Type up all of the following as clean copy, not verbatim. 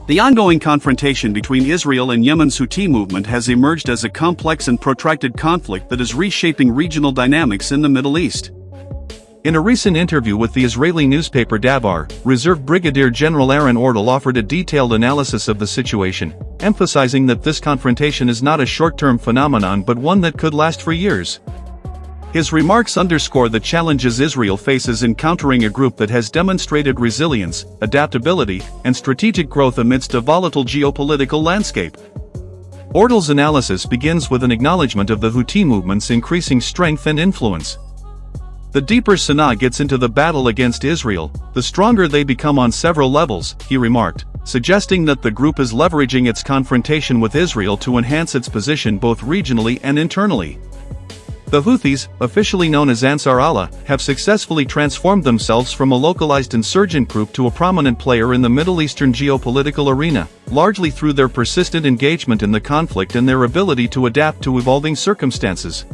The ongoing confrontation between Israel and Yemen's Houthi movement has emerged as a complex and protracted conflict that is reshaping regional dynamics in the Middle East. In a recent interview with the Israeli newspaper Davar, Reserve Brigadier General Aaron Ordal offered a detailed analysis of the situation, emphasizing that this confrontation is not a short-term phenomenon but one that could last for years. His remarks underscore the challenges Israel faces in countering a group that has demonstrated resilience, adaptability, and strategic growth amidst a volatile geopolitical landscape. Ordal's analysis begins with an acknowledgement of the Houthi movement's increasing strength and influence. The deeper Sana'a gets into the battle against Israel, the stronger they become on several levels, he remarked, suggesting that the group is leveraging its confrontation with Israel to enhance its position both regionally and internally. The Houthis, officially known as Ansar Allah, have successfully transformed themselves from a localized insurgent group to a prominent player in the Middle Eastern geopolitical arena, largely through their persistent engagement in the conflict and their ability to adapt to evolving circumstances.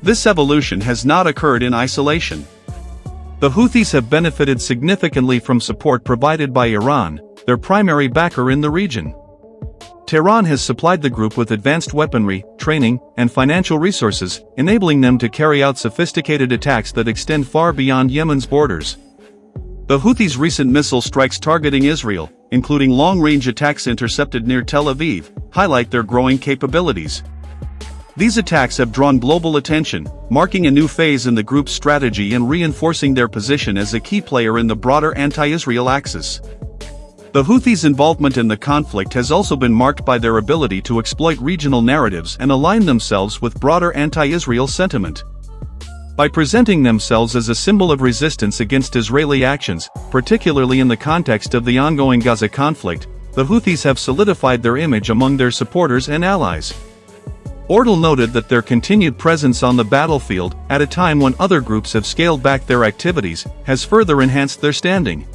This evolution has not occurred in isolation. The Houthis have benefited significantly from support provided by Iran, their primary backer in the region. Tehran has supplied the group with advanced weaponry, training, and financial resources, enabling them to carry out sophisticated attacks that extend far beyond Yemen's borders. The Houthis' recent missile strikes targeting Israel, including long-range attacks intercepted near Tel Aviv, highlight their growing capabilities. These attacks have drawn global attention, marking a new phase in the group's strategy and reinforcing their position as a key player in the broader anti-Israel axis. The Houthis' involvement in the conflict has also been marked by their ability to exploit regional narratives and align themselves with broader anti-Israel sentiment. By presenting themselves as a symbol of resistance against Israeli actions, particularly in the context of the ongoing Gaza conflict, the Houthis have solidified their image among their supporters and allies. Ordal noted that their continued presence on the battlefield, at a time when other groups have scaled back their activities, has further enhanced their standing.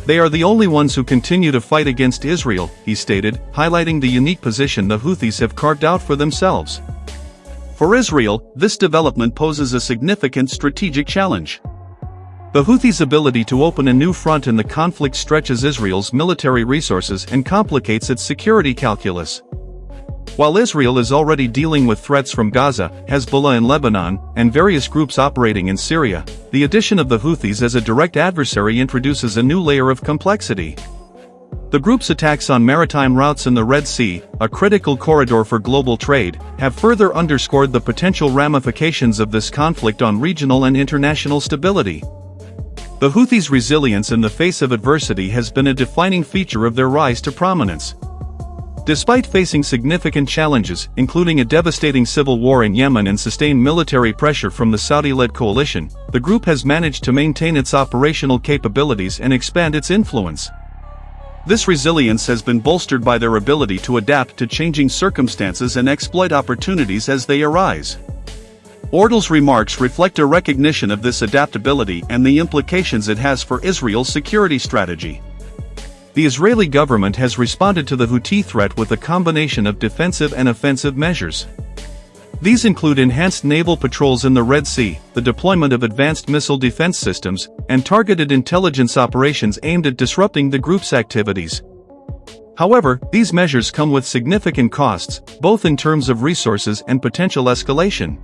They are the only ones who continue to fight against Israel, he stated, highlighting the unique position the Houthis have carved out for themselves. For Israel, this development poses a significant strategic challenge. The Houthis' ability to open a new front in the conflict stretches Israel's military resources and complicates its security calculus. While Israel is already dealing with threats from Gaza, Hezbollah in Lebanon, and various groups operating in Syria, the addition of the Houthis as a direct adversary introduces a new layer of complexity. The group's attacks on maritime routes in the Red Sea, a critical corridor for global trade, have further underscored the potential ramifications of this conflict on regional and international stability. The Houthis' resilience in the face of adversity has been a defining feature of their rise to prominence. Despite facing significant challenges, including a devastating civil war in Yemen and sustained military pressure from the Saudi-led coalition, the group has managed to maintain its operational capabilities and expand its influence. This resilience has been bolstered by their ability to adapt to changing circumstances and exploit opportunities as they arise. Ordal's remarks reflect a recognition of this adaptability and the implications it has for Israel's security strategy. The Israeli government has responded to the Houthi threat with a combination of defensive and offensive measures. These include enhanced naval patrols in the Red Sea, the deployment of advanced missile defense systems, and targeted intelligence operations aimed at disrupting the group's activities. However, these measures come with significant costs, both in terms of resources and potential escalation.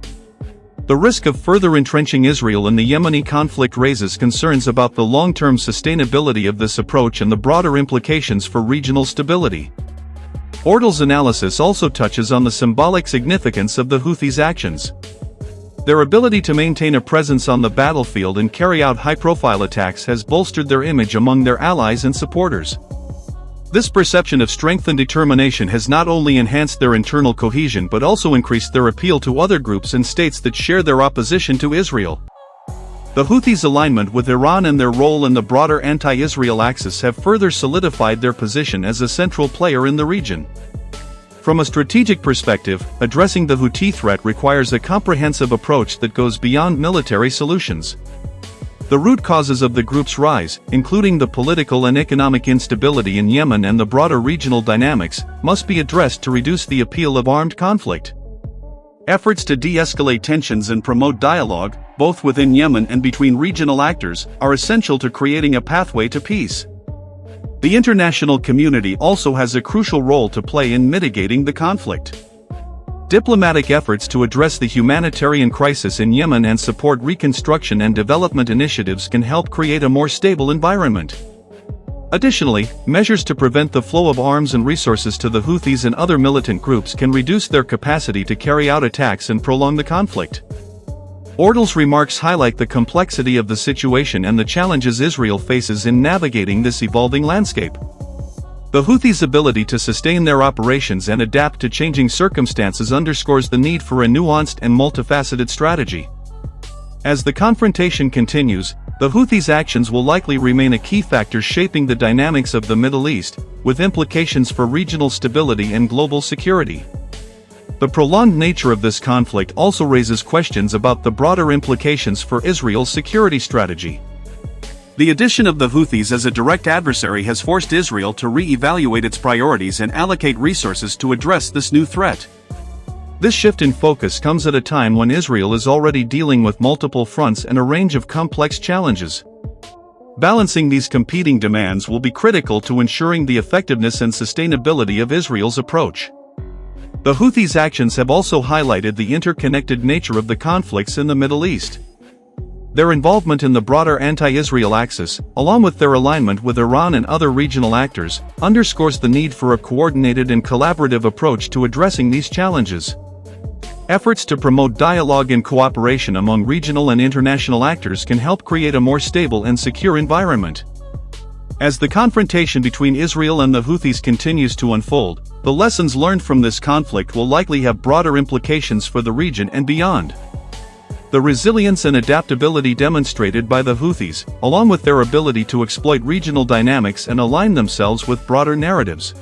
The risk of further entrenching Israel in the Yemeni conflict raises concerns about the long-term sustainability of this approach and the broader implications for regional stability. Ordal's analysis also touches on the symbolic significance of the Houthis' actions. Their ability to maintain a presence on the battlefield and carry out high-profile attacks has bolstered their image among their allies and supporters. This perception of strength and determination has not only enhanced their internal cohesion but also increased their appeal to other groups and states that share their opposition to Israel. The Houthis' alignment with Iran and their role in the broader anti-Israel axis have further solidified their position as a central player in the region. From a strategic perspective, addressing the Houthi threat requires a comprehensive approach that goes beyond military solutions. The root causes of the group's rise, including the political and economic instability in Yemen and the broader regional dynamics, must be addressed to reduce the appeal of armed conflict. Efforts to de-escalate tensions and promote dialogue, both within Yemen and between regional actors, are essential to creating a pathway to peace. The international community also has a crucial role to play in mitigating the conflict. Diplomatic efforts to address the humanitarian crisis in Yemen and support reconstruction and development initiatives can help create a more stable environment. Additionally, measures to prevent the flow of arms and resources to the Houthis and other militant groups can reduce their capacity to carry out attacks and prolong the conflict. Ordal's remarks highlight the complexity of the situation and the challenges Israel faces in navigating this evolving landscape. The Houthis' ability to sustain their operations and adapt to changing circumstances underscores the need for a nuanced and multifaceted strategy. As the confrontation continues, the Houthis' actions will likely remain a key factor shaping the dynamics of the Middle East, with implications for regional stability and global security. The prolonged nature of this conflict also raises questions about the broader implications for Israel's security strategy. The addition of the Houthis as a direct adversary has forced Israel to re-evaluate its priorities and allocate resources to address this new threat. This shift in focus comes at a time when Israel is already dealing with multiple fronts and a range of complex challenges. Balancing these competing demands will be critical to ensuring the effectiveness and sustainability of Israel's approach. The Houthis' actions have also highlighted the interconnected nature of the conflicts in the Middle East. Their involvement in the broader anti-Israel axis, along with their alignment with Iran and other regional actors, underscores the need for a coordinated and collaborative approach to addressing these challenges. Efforts to promote dialogue and cooperation among regional and international actors can help create a more stable and secure environment. As the confrontation between Israel and the Houthis continues to unfold, the lessons learned from this conflict will likely have broader implications for the region and beyond. The resilience and adaptability demonstrated by the Houthis, along with their ability to exploit regional dynamics and align themselves with broader narratives,